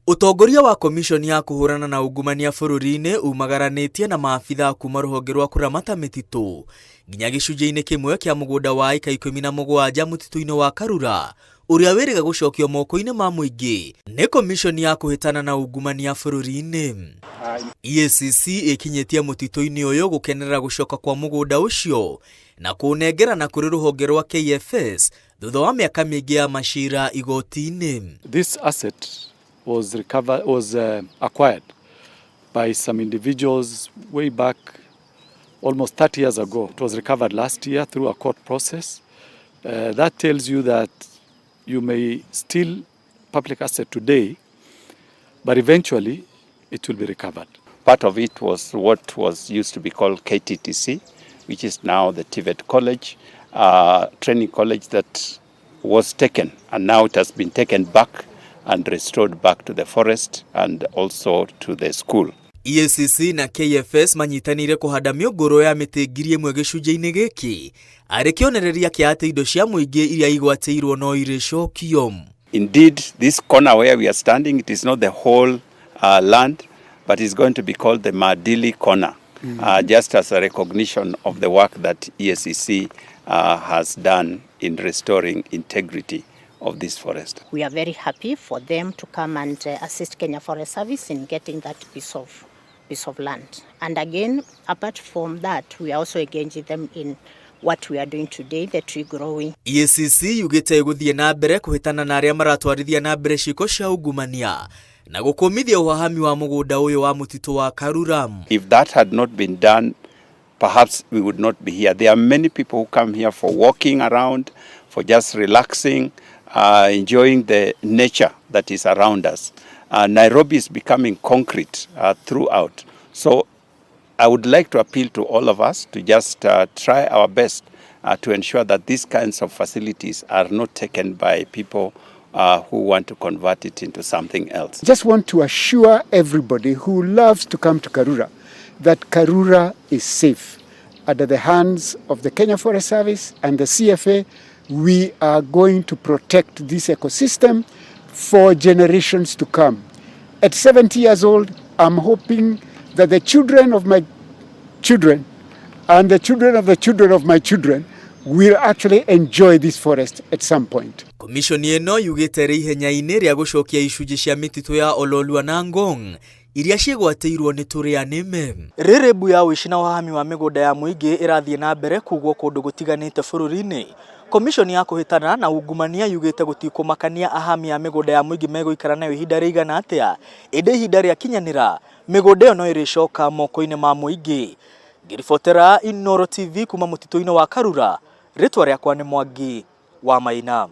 Utongoria wa komishoni ya kuhurana na ungumania bũrũri-inĩ umagaranĩtie na maabitha kuma rũhonge rwa kũramata mĩtitũ nginya gĩcunjĩ-inĩ kĩmwe kĩa mũgũnda wa ĩka 17 mũtitũ-inĩ wa Karura ũrĩa wĩrĩga gũcokio moko-inĩ ma mũingĩ nĩ komishoni ya kũhĩtana na ungumania bũrũri-inĩ. EACC ĩkinyĩtie mũtitũ-inĩ ũyũ gũkenerera gũcoka kwa mũgũnda ũcio na kũnengerana kũrĩ rũhonge rwa KFS thutha wa mĩaka mĩingĩ ya macira igoti-inĩ. This asset was acquired by some individuals way back almost 30 years ago. It was recovered last year through a court process. That tells you that you may steal public asset today, but eventually it will be recovered. Part of it was what was used to be called KTTC, which is now the TVET College, training college that was taken, and now it has been taken back and restored back to the forest and also to the school. EACC na KFS manyitanire kuhanda mĩũngũrwa ya mĩtĩ 1,000 gĩcunjĩ-inĩ gĩkĩ arĩ kĩonereria kĩa atĩ indo cia mũingĩ iria igwatĩirwo no irĩcokio. Indeed, this corner where we are standing, it is not the whole land, but it's going to be called the Madili corner, just as a recognition of the work that EACC has done in restoring integrity of this forest. We are very happy for them to come and assist Kenya Forest Service in getting that piece of land. And again, apart from that, we are also engaging them in what we are doing today, the tree growing. EACC yugĩte gũthiĩ na mbere kũhĩtana na arĩa maratwarithia na mbere ciĩko cia ungumania na gũkũmithia ũhahami wa mũgũnda ũyũ wa mũtitũ wa Karura. If that had not been done, perhaps we would not be here. There are many people who come here for walking around, for just relaxing, enjoying the nature that is around us. Nairobi is becoming concrete throughout. So I would like to appeal to all of us to just try our best to ensure that these kinds of facilities are not taken by people who want to convert it into something else. Just want to assure everybody who loves to come to Karura that Karura is safe. Under the hands of the Kenya Forest Service and the CFA, we are going to protect this ecosystem for generations to come. At 70 years old, I'm hoping that the children of my children and the children of the children of my children will actually enjoy this forest at some point. Komishoni ĩno yugĩte rĩ ihenya-inĩ rĩa gũcokia icunjĩ cia mĩtitũ ya Ololua na Ngong iria ciĩgwatĩirwo nĩ tũrĩa nĩme. Rĩrĩmbu ya ũici na wahami wa mĩgũnda ya mũingĩ ĩrathiĩ na mbere kugwo kũndũ gũtiganĩte bũrũri-inĩ. Komishoni ya kũhĩtana na ungumania yugĩte gũtikũmakania ahami a mĩgũnda ya mũingĩ megũikara nayo ihinda rĩigana atĩa. Ĩndĩ ihinda rĩakinyanĩra mĩgũnda ĩyo no ĩrĩcoka moko-inĩ ma mũingĩ. Ngĩribotera Inooro TV kuma mũtitũ-inĩ wa Karura, rĩtwa rĩakwa nĩ Mwangi wa Maina.